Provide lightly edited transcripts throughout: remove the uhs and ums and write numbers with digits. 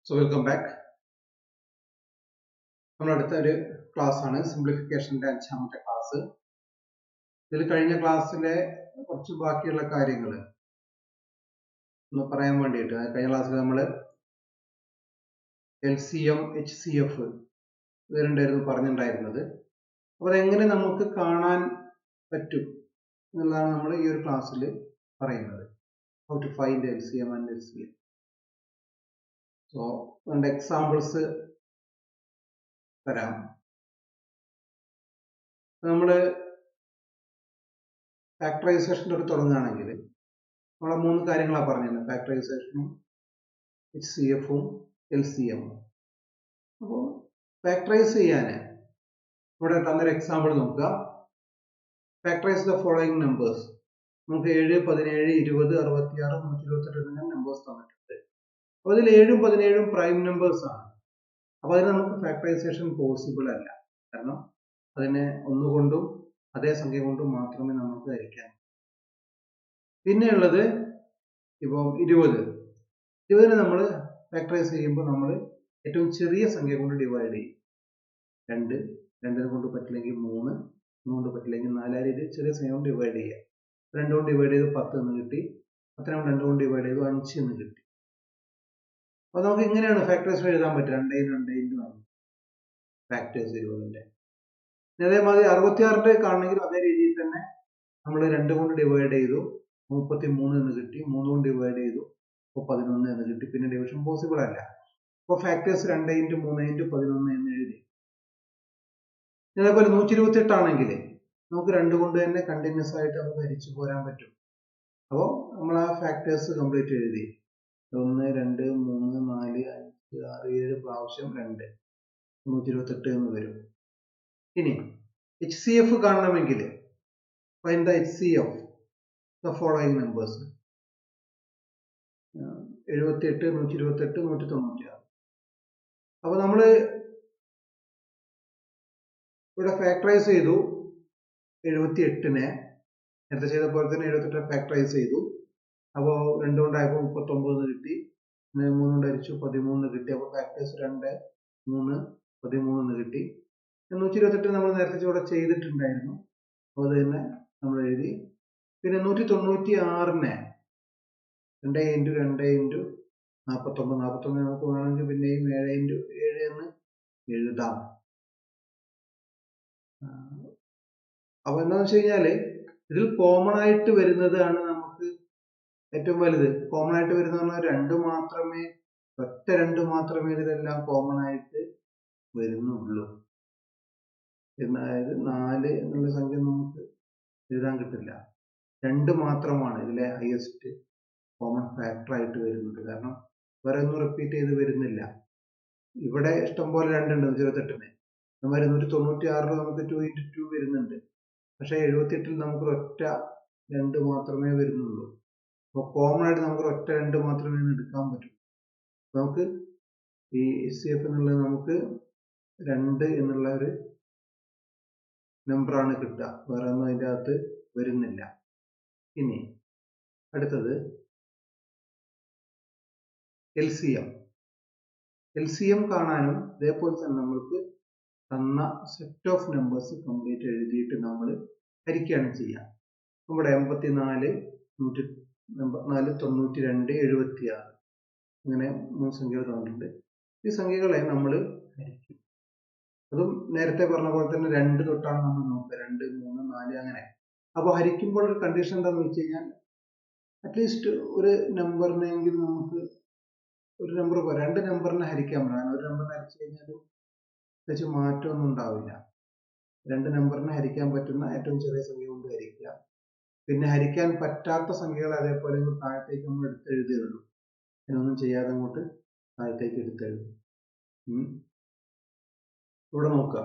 So welcome back. നമ്മുടെ അടുത്ത ഒരു ക്ലാസ് ആണ് സിംപ്ലിഫിക്കേഷന്റെ 5ാമത്തെ ക്ലാസ്. ഇതിൽ കഴിഞ്ഞ ക്ലാസ്സിലെ കുറച്ച് ബാക്കിയുള്ള കാര്യങ്ങൾ ഒന്ന് പറയാൻ വേണ്ടിയിട്ട് കഴിഞ്ഞ ക്ലാസ്സിൽ നമ്മൾ LCM HCF ഇത് രണ്ടായിരുന്നു പറഞ്ഞിട്ടുണ്ടായിരുന്നത്. അപ്പോൾ അതെങ്ങനെ നമുക്ക് കാണാൻ പറ്റും എന്നുള്ളതാണ് നമ്മൾ ഈ ഒരു ക്ലാസ്സിൽ പറയുന്നത്. How to find LCM and HCF. So രണ്ട് എക്സാമ്പിൾസ് തരാം. നമ്മൾ ഫാക്ടറൈസേഷൻ്റെ ഒക്കെ തുടങ്ങുകയാണെങ്കിൽ നമ്മൾ 3 കാര്യങ്ങളാണ് പറഞ്ഞിരുന്നത്: ഫാക്ടറൈസേഷനും HCFും LCMും. അപ്പോൾ ഫാക്ടറൈസ് ചെയ്യാൻ ഇവിടെ തന്നൊരു എക്സാമ്പിൾ നോക്കുക. Factorise the following numbers. നമുക്ക് 7, 17, 20, 66, 128 എന്നിങ്ങനെ നമ്പേഴ്സ് തന്നിട്ടുണ്ട്. അപ്പോൾ ഇതിൽ 7ഉം 17ഉം പ്രൈം നമ്പേഴ്സ് ആണ്. അപ്പോൾ അതിന് നമുക്ക് ഫാക്ടറൈസേഷൻ പോസിബിൾ അല്ല. കാരണം അതിനെ ഒന്നുകൊണ്ടും അതേ സംഖ്യ കൊണ്ടും മാത്രമേ നമുക്ക് ഹരിക്കാൻ. പിന്നെയുള്ളത് ഇപ്പം 20നെ നമ്മൾ ഫാക്ടറൈസ് ചെയ്യുമ്പോൾ നമ്മൾ ഏറ്റവും ചെറിയ സംഖ്യ കൊണ്ട് ഡിവൈഡ് ചെയ്യും. 2 കൊണ്ട് പറ്റില്ലെങ്കിൽ 3 കൊണ്ട് പറ്റില്ലെങ്കിൽ 4 ആ രീതിയിൽ ചെറിയ സംഖ്യ കൊണ്ട് ഡിവൈഡ് ചെയ്യുക. 2 കൊണ്ട് ഡിവൈഡ് ചെയ്ത് 10 എന്ന് കിട്ടി. 2 കൊണ്ട് ഡിവൈഡ് ചെയ്ത് 5 എന്ന് കിട്ടി. അപ്പോൾ നമുക്ക് ഇങ്ങനെയാണ് ഫാക്ടേഴ്സ് എഴുതാൻ പറ്റുക: 2 ഫാക്ടേഴ്സ് 20ന്റെ. അതേമാതിരി 66ന്റെ കാണണമെങ്കിൽ അതേ രീതിയിൽ തന്നെ നമ്മൾ 2 കൊണ്ട് ഡിവൈഡ് ചെയ്തു 33 എന്ന് കിട്ടി. 3 കൊണ്ട് ഡിവൈഡ് ചെയ്തു 11 എന്ന് കിട്ടി. പിന്നെ ഡിവിഷൻ പോസിബിൾ അല്ല. അപ്പോൾ ഫാക്ടേഴ്സ് 2 × 3 × 11 എന്ന് എഴുതി. അതേപോലെ 128 ആണെങ്കിൽ നമുക്ക് 2 കൊണ്ട് തന്നെ കണ്ടിന്യൂസ് ആയിട്ട് നമുക്ക് ഹരിച്ചു പോരാൻ പറ്റും. അപ്പോൾ നമ്മൾ ആ ഫാക്ടേഴ്സ് കംപ്ലീറ്റ് എഴുതി. 1, 2, 3, 4, 5, 6, 7 പ്രാവശ്യം 2 128 എന്ന് വരും. ഇനി HCF കാണണമെങ്കിൽ find the HCF the following numbers: 78, 128, 196. അപ്പോൾ നമ്മൾ ഇവിടെ ഫാക്ടറൈസ് ചെയ്തു 78നെ. നേരത്തെ ചെയ്ത പോലെ തന്നെ 78 ഫാക്ടറൈസ് ചെയ്തു. അപ്പോൾ 2 കൊണ്ടായപ്പോൾ 39 എന്ന് കിട്ടി. 3 കൊണ്ട് ഹരിച്ചു 13 എന്ന് കിട്ടി. അപ്പോൾ ഫാക്ടേഴ്സ് 2, 3, 13 എന്ന് കിട്ടി. 128 നമ്മൾ നേരത്തെ ഇവിടെ ചെയ്തിട്ടുണ്ടായിരുന്നു. അപ്പോൾ അത് തന്നെ നമ്മൾ എഴുതി. പിന്നെ 196നെ 2 × 2 × 49 നമുക്ക് വേണമെങ്കിൽ പിന്നെയും 7 × 7 എന്ന് എഴുതാം. അപ്പൊ എന്താണെന്ന് വെച്ച് കഴിഞ്ഞാൽ ഇതിൽ കോമൺ ആയിട്ട് വരുന്നതാണ് നമുക്ക് ഏറ്റവും വലുത്. കോമൺ ആയിട്ട് വരുന്ന പറഞ്ഞാൽ 2 മാത്രമേ, ഒറ്റ 2 മാത്രമേ ഇതിലെല്ലാം കോമൺ ആയിട്ട് വരുന്നുള്ളൂ. അതായത് 4 എന്നുള്ള സംഖ്യ നമുക്ക് എഴുതാൻ കിട്ടില്ല. 2 മാത്രമാണ് ഇതിലെ ഹയസ്റ്റ് കോമൺ ഫാക്ടർ ആയിട്ട് വരുന്നത്. കാരണം വേറെ ഒന്നും റിപ്പീറ്റ് ചെയ്ത് വരുന്നില്ല. ഇവിടെ ഇഷ്ടംപോലെ 2 ഉണ്ട് 128ന്. 196 നമുക്ക് 2 × 2 വരുന്നുണ്ട്. പക്ഷെ 78ൽ നമുക്ക് ഒറ്റ 2 മാത്രമേ വരുന്നുള്ളൂ. അപ്പോൾ കോമൺ ആയിട്ട് നമുക്ക് ഒറ്റ 2 മാത്രമേ എടുക്കാൻ പറ്റൂ. നമുക്ക് ഈ HCF എന്നുള്ളത് നമുക്ക് 2 എന്നുള്ള ഒരു നമ്പറാണ് കിട്ടുക. വേറെ ഒന്നും അതിൻ്റെ അകത്ത് വരുന്നില്ല. ഇനി അടുത്തത് LCM കാണാനും ഇതേപോലെ തന്നെ നമ്മൾക്ക് തന്ന സെറ്റ് ഓഫ് നമ്പേഴ്സ് കംപ്ലീറ്റ് എഴുതിയിട്ട് നമ്മൾ ഹരിക്കുകയാണ് ചെയ്യുക. നമ്മുടെ 84, 92, 76 അങ്ങനെ 3 സംഖ്യകൾ തന്നിട്ടുണ്ട്. ഈ സംഖ്യകളെ നമ്മൾ ഹരിക്കും. അതും നേരത്തെ പറഞ്ഞ പോലെ തന്നെ 2 തൊട്ടാണ് നമ്മൾ നോക്കുക. 2, 3, 4 അങ്ങനെ. അപ്പോൾ ഹരിക്കുമ്പോൾ ഒരു കണ്ടീഷൻ എന്താണെന്ന് വെച്ച് കഴിഞ്ഞാൽ അറ്റ്ലീസ്റ്റ് ഒരു നമ്പറിനെങ്കിലും നമുക്ക് ഒരു നമ്പർ 2 നമ്പറിനെ ഹരിക്കാൻ പറ്റും. ഒരു നമ്പറിനെ ഹരിച്ചു കഴിഞ്ഞാൽ പ്രത്യേകിച്ച് മാറ്റമൊന്നും ഉണ്ടാവില്ല. 2 നമ്പറിനെ ഹരിക്കാൻ പറ്റുന്ന ഏറ്റവും ചെറിയ സംഖ്യ കൊണ്ട് ഹരിക്കുക. പിന്നെ ഹരിക്കാൻ പറ്റാത്ത സംഖ്യകൾ അതേപോലെ താഴത്തേക്ക് നമ്മൾ എടുത്തെഴുതുകയുള്ളൂ. അതിനൊന്നും ചെയ്യാതെ അങ്ങോട്ട് താഴത്തേക്ക് എടുത്തെഴുതും. ഇവിടെ നോക്കുക.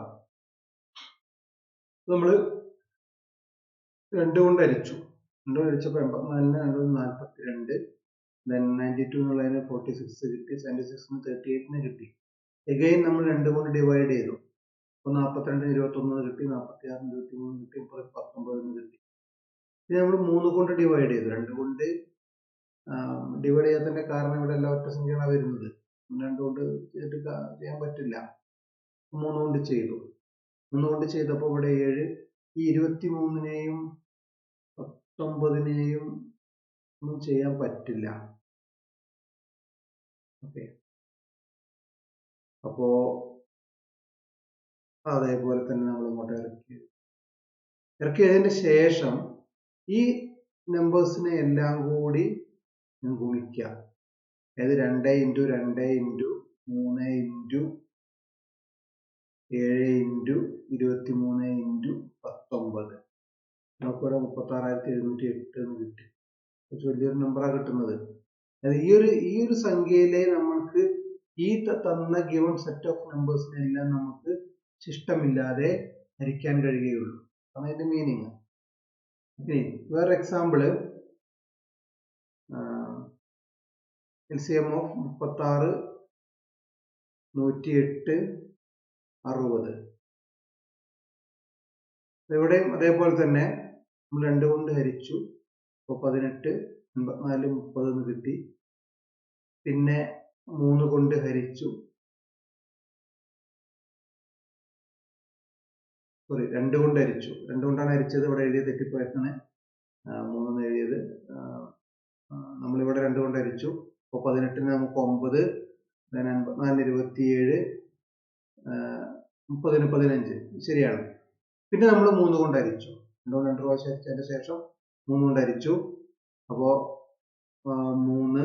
നമ്മൾ 2 കൊണ്ട് ഹരിച്ചു. 2 ഹരിച്ചപ്പോൾ 84ന് 2 42, 92 എന്നുള്ളതിന് 46 കിട്ടി. 76ന് 38ന് കിട്ടി. എഗെയിൻ നമ്മൾ 2 കൊണ്ട് ഡിവൈഡ് ചെയ്തു. 42ന് 21 കിട്ടി. 46ന് 23 കിട്ടി. 19 കിട്ടി. ഇനി നമ്മൾ 3 കൊണ്ട് ഡിവൈഡ് ചെയ്തു. 2 കൊണ്ട് ഡിവൈഡ് ചെയ്യാത്തതിന്റെ കാരണം ഇവിടെ എല്ലാ ഒറ്റ സംഖ്യകളാണ് വരുന്നത്. 2 കൊണ്ട് ചെയ്തിട്ട് ചെയ്യാൻ പറ്റില്ല. 3 കൊണ്ട് ചെയ്തു. 3 കൊണ്ട് ചെയ്തപ്പോൾ ഇവിടെ 7, ഈ 23നെയും 19നെയും ഒന്നും ചെയ്യാൻ പറ്റില്ല. ഓക്കെ, അപ്പോ അതേപോലെ തന്നെ നമ്മൾ ഇങ്ങോട്ട് ഇറക്കിയതിന് ശേഷം ഈ നമ്പേഴ്സിനെ എല്ലാം കൂടി ഗുണിക്കുക. അതായത് 2 into 2 into 3 into 7 into 23 into 19. നമുക്കിവിടെ 36,708 എന്ന് കിട്ടി. കുറച്ച് വലിയൊരു നമ്പറാണ് കിട്ടുന്നത്. അതായത് ഈ ഒരു സംഖ്യയിലെ നമ്മൾക്ക് ഈ തന്ന ഗിവൺ സെറ്റ് ഓഫ് നമ്പേഴ്സിനെല്ലാം നമുക്ക് ശിഷ്ടമില്ലാതെ ഹരിക്കാൻ കഴിയുകയുള്ളൂ. അതാണ് അതിന്റെ മീനിങ്. ഇനി വേറെ എക്സാമ്പിള്, LCM ഓഫ് 36, 108, 60. ഇവിടെയും അതേപോലെ തന്നെ നമ്മൾ 2 കൊണ്ട് ഹരിച്ചു. അപ്പോൾ 18, 84, 30 എന്ന് കിട്ടി. പിന്നെ 3 കൊണ്ട് ഹരിച്ചു. 2 കൊണ്ട് ഹരിച്ചു. 2 കൊണ്ടാണ് ഹരിച്ചത്. ഇവിടെ എഴുതിയത് തെറ്റിപ്പോയതാണ്. 3 എഴുതിയത്. നമ്മളിവിടെ 2 കൊണ്ട് ഹരിച്ചു. അപ്പോൾ 18ന് നമുക്ക് 9, 84ന് 27, 30ന് 15. ശരിയാണ്. പിന്നെ നമ്മൾ 3 കൊണ്ട് ഹരിച്ചു. 2 കൊണ്ട് 2 പ്രാവശ്യം ഹരിച്ചതിന് ശേഷം 3 കൊണ്ട് ഹരിച്ചു. അപ്പോൾ 3,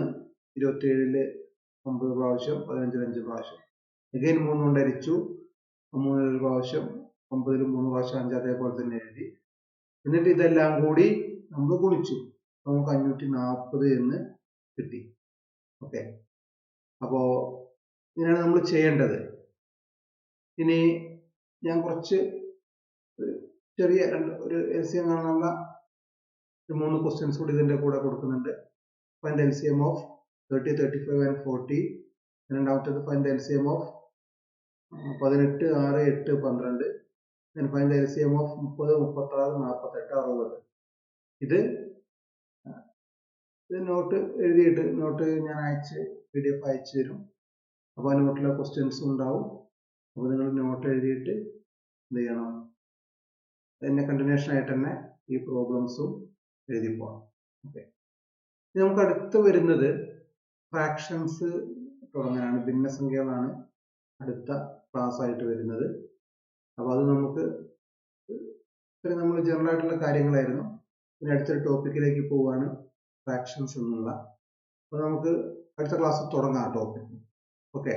27ല് 9 പ്രാവശ്യം, 15ൽ 5 പ്രാവശ്യം. അഗൈൻ 3 കൊണ്ട് ഹരിച്ചു. 3 1 പ്രാവശ്യം, 9ലും 3 പ്രാവശ്യം, 5 അതേപോലെ തന്നെ എഴുതി. എന്നിട്ട് ഇതെല്ലാം കൂടി നമ്മൾ ഗുണിച്ചു. നമുക്ക് 540 എന്ന് കിട്ടി. ഓക്കെ, അപ്പോ ഇങ്ങനെയാണ് നമ്മൾ ചെയ്യേണ്ടത്. ഇനി ഞാൻ കുറച്ച് ചെറിയ ഒരു LCM കാണാനുള്ള 3 ക്വസ്റ്റ്യൻസ് കൂടി ഇതിന്റെ കൂടെ കൊടുക്കുന്നുണ്ട്. Find LCM of 30, 35 and 40. രണ്ടാമത്തേത് find LCM of 18, 6, 8, 12. then find the LCM of 30, 36, 48, 60. ഇത് നോട്ട് എഴുതിയിട്ട്, നോട്ട് ഞാൻ PDF അയച്ചു തരും. അപ്പോൾ ആ നോട്ടിലെ ക്വസ്റ്റ്യൻസും ഉണ്ടാവും. അപ്പോൾ നിങ്ങൾ നോട്ട് എഴുതിയിട്ട് എന്ത് ചെയ്യണം, അതിന്റെ കണ്ടിന്യൂഷൻ ആയിട്ട് തന്നെ ഈ പ്രോബ്ലംസും എഴുതി പോകണം. ഓക്കെ, നമുക്ക് അടുത്ത് വരുന്നത് ഫ്രാക്ഷൻസ് തുടങ്ങാനാണ്. ഭിന്നസംഖ്യകളാണ് അടുത്ത ക്ലാസ് ആയിട്ട് വരുന്നത്. അപ്പോൾ അത് നമുക്ക് ഇത്രയും നമ്മൾ ജനറൽ ആയിട്ടുള്ള കാര്യങ്ങളായിരുന്നു. പിന്നെ അടുത്തൊരു ടോപ്പിക്കിലേക്ക് പോവുകയാണ്, ഫ്രാക്ഷൻസ് എന്നുള്ള. അപ്പോൾ നമുക്ക് അടുത്ത ക്ലാസ് തുടങ്ങാം ടോപ്പിക്. ഓക്കെ.